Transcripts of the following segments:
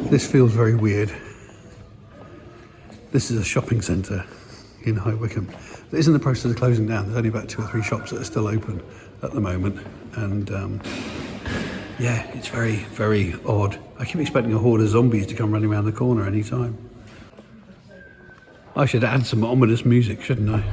This feels very weird. This is a shopping centre in High Wycombe. It is in the process of closing down. There's only about 2 or 3 shops that are still open at the moment. And yeah, it's very, very odd. I keep expecting a horde of zombies to come running around the corner any time. I should add some ominous music, shouldn't I?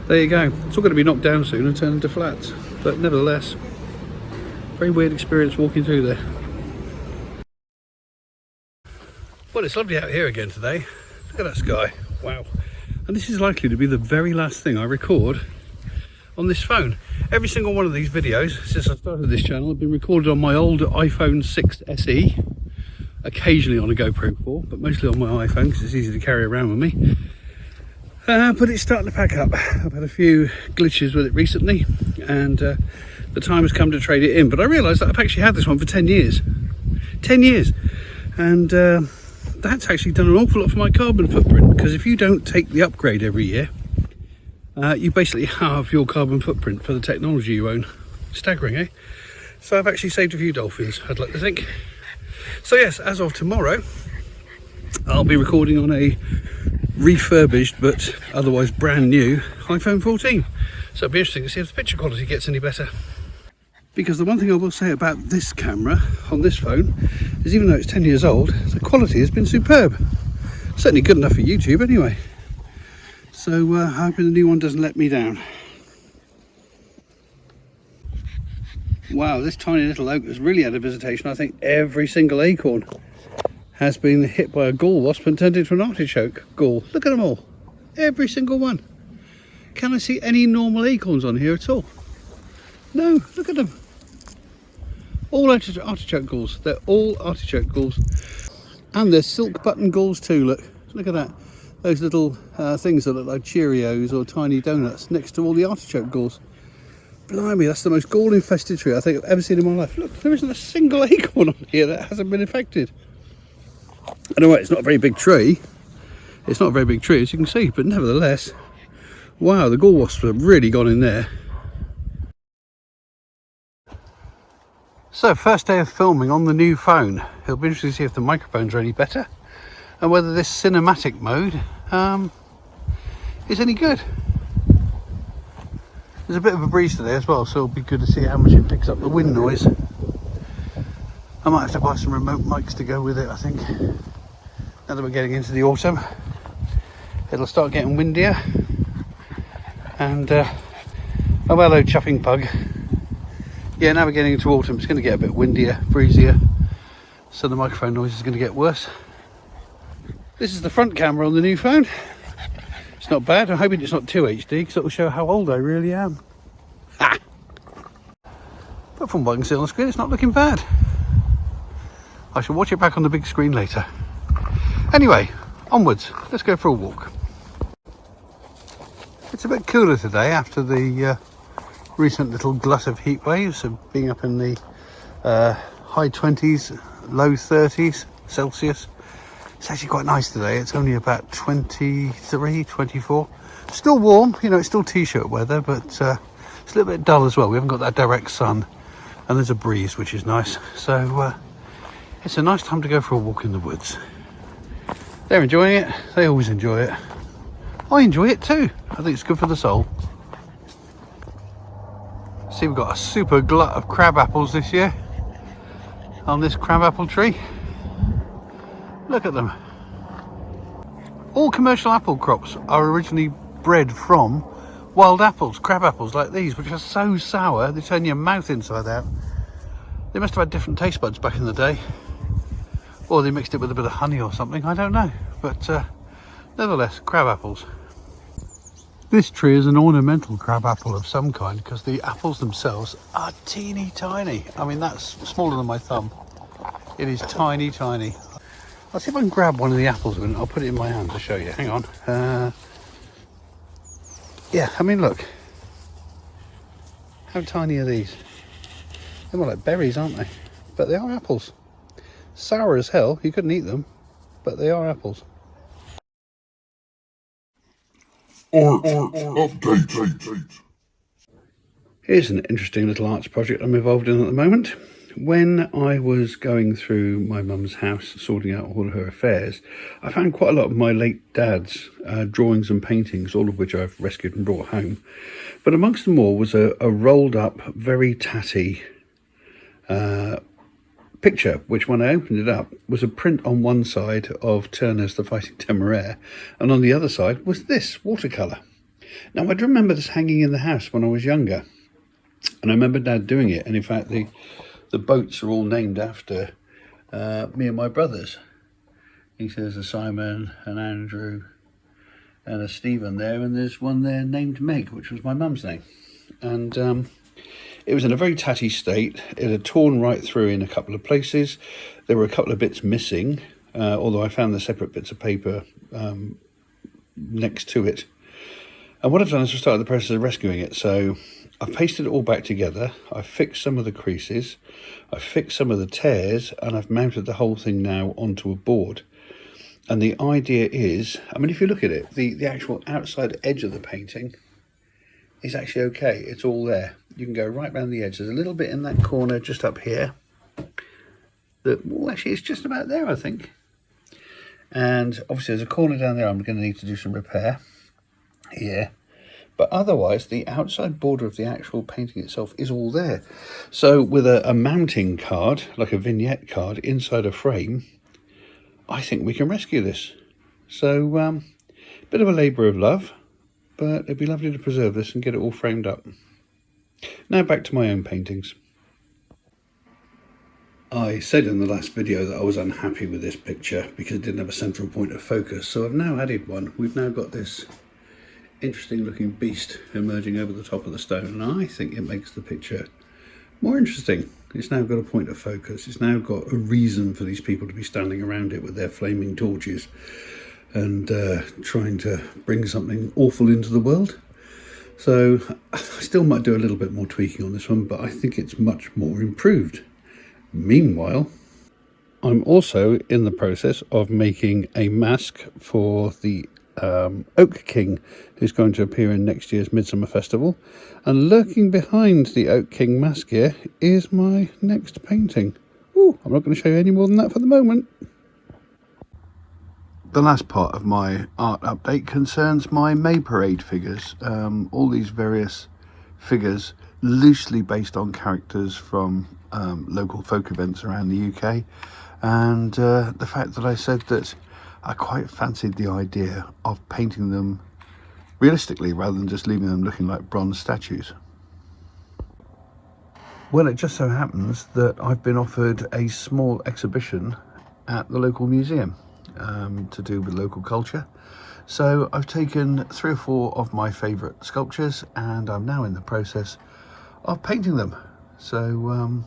There you go. It's all going to be knocked down soon and turned into flats. But nevertheless, very weird experience walking through there. Well, it's lovely out here again today. Look at that sky. Wow. And this is likely to be the very last thing I record on this phone. Every single one of these videos since I started this channel have been recorded on my old iPhone 6 SE. Occasionally on a GoPro 4, but mostly on my iPhone because it's easy to carry around with me. But it's starting to pack up. I've had a few glitches with it recently and the time has come to trade it in. But I realised that I've actually had this one for 10 years. 10 years! And that's actually done an awful lot for my carbon footprint, because if you don't take the upgrade every year, you basically halve your carbon footprint for the technology you own. Staggering, eh? So I've actually saved a few dolphins, I'd like to think. So yes, as of tomorrow, I'll be recording on a refurbished but otherwise brand new iPhone 14. So it'll be interesting to see if the picture quality gets any better. Because the one thing I will say about this camera on this phone is, even though it's 10 years old, the quality has been superb. Certainly good enough for YouTube anyway. So hoping the new one doesn't let me down. Wow, this tiny little oak has really had a visitation. I think every single acorn has been hit by a gall wasp and turned into an artichoke gall. Look at them all. Every single one. Can I see any normal acorns on here at all? No, look at them. All artichoke galls. They're all artichoke galls. And there's silk button galls too, look. Look at that. Those little things that look like Cheerios or tiny donuts next to all the artichoke galls. Blimey, that's the most gall infested tree I think I've ever seen in my life. Look, there isn't a single acorn on here that hasn't been infected. I know it's not a very big tree. It's not a very big tree, as you can see, but nevertheless, wow, the gall wasps have really gone in there. So, first day of filming on the new phone. It'll be interesting to see if the microphones are any better and whether this cinematic mode is any good. There's a bit of a breeze today as well, so it'll be good to see how much it picks up the wind noise. I might have to buy some remote mics to go with it, I think. Now that we're getting into the autumn, it'll start getting windier. And, oh hello chuffing pug. Yeah, now we're getting into autumn, it's going to get a bit windier, breezier. So the microphone noise is going to get worse. This is the front camera on the new phone. It's not bad. I'm hoping it's not too HD, because it will show how old I really am. Ha! But from what I can see on the screen, it's not looking bad. I shall watch it back on the big screen later. Anyway, onwards. Let's go for a walk. It's a bit cooler today after the recent little glut of heat waves of being up in the high 20s, low 30s Celsius. It's actually quite nice today. It's only about 23, 24. Still warm, you know, it's still t-shirt weather, but it's a little bit dull as well. We haven't got that direct sun, and there's a breeze, which is nice. So it's a nice time to go for a walk in the woods. They're enjoying it. They always enjoy it. I enjoy it too. I think it's good for the soul. See, we've got a super glut of crab apples this year. on this crabapple tree. Look at them. All commercial apple crops are originally bred from wild apples, crab apples like these, which are so sour they turn your mouth inside out. They must have had different taste buds back in the day, or they mixed it with a bit of honey or something, I don't know. But nevertheless, crab apples. This tree is an ornamental crab apple of some kind because the apples themselves are teeny tiny. I mean, that's smaller than my thumb. It is tiny, tiny. I'll see if I can grab one of the apples and I'll put it in my hand to show you. Hang on. Yeah, I mean, look. How tiny are these? They're more like berries, aren't they? But they are apples. Sour as hell. You couldn't eat them, but they are apples. Update. Here's an interesting little arts project I'm involved in at the moment. When I was going through my mum's house, sorting out all her affairs, I found quite a lot of my late dad's drawings and paintings, all of which I've rescued and brought home. But amongst them all was a rolled up, very tatty picture, which when I opened it up was a print on one side of Turner's The Fighting Temeraire, and on the other side was this watercolour. Now, I'd remember this hanging in the house when I was younger, and I remember Dad doing it, and in fact the boats are all named after me and my brothers. He says a Simon, an Andrew, and a Stephen there, and there's one there named Meg, which was my mum's name. And it was in a very tatty state. It had torn right through in a couple of places. There were a couple of bits missing, although I found the separate bits of paper next to it. And what I've done is I started the process of rescuing it. So I've pasted it all back together. I've fixed some of the creases. I've fixed some of the tears, and I've mounted the whole thing now onto a board. And the idea is, I mean, if you look at it, the actual outside edge of the painting is actually okay. It's all there. You can go right around the edge. There's a little bit in that corner just up here that, well, actually it's just about there, I think. And obviously there's a corner down there I'm going to need to do some repair here. But otherwise, the outside border of the actual painting itself is all there. So with a mounting card, like a vignette card, inside a frame, I think we can rescue this. So, bit of a labour of love, but it'd be lovely to preserve this and get it all framed up. Now back to my own paintings. I said in the last video that I was unhappy with this picture because it didn't have a central point of focus. So I've now added one. We've now got this interesting looking beast emerging over the top of the stone, and I think it makes the picture more interesting. It's now got a point of focus. It's now got a reason for these people to be standing around it with their flaming torches and trying to bring something awful into the world. So I still might do a little bit more tweaking on this one, but I think it's much more improved. Meanwhile, I'm also in the process of making a mask for the Oak King, who's going to appear in next year's Midsummer Festival. And lurking behind the Oak King mask here is my next painting. Ooh, I'm not going to show you any more than that for the moment. The last part of my art update concerns my May Parade figures. All these various figures loosely based on characters from local folk events around the UK. And the fact that I said that I quite fancied the idea of painting them realistically rather than just leaving them looking like bronze statues. Well, it just so happens that I've been offered a small exhibition at the local museum to do with local culture. So I've taken 3 or 4 of my favourite sculptures and I'm now in the process of painting them. So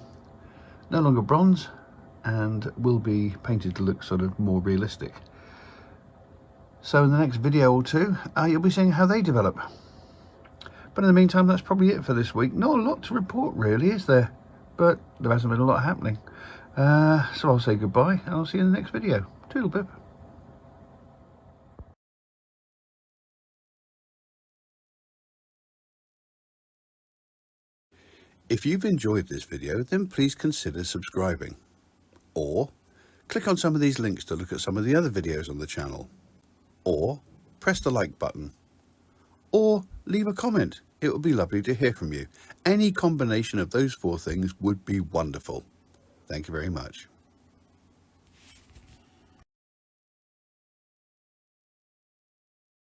no longer bronze and will be painted to look sort of more realistic. So in the next video or two, you'll be seeing how they develop. But in the meantime, that's probably it for this week. Not a lot to report really, is there? But there hasn't been a lot happening. So I'll say goodbye and I'll see you in the next video. Toodle pip. If you've enjoyed this video, then please consider subscribing. Or click on some of these links to look at some of the other videos on the channel. Or press the like button. Or leave a comment. It would be lovely to hear from you. Any combination of those 4 things would be wonderful. Thank you very much.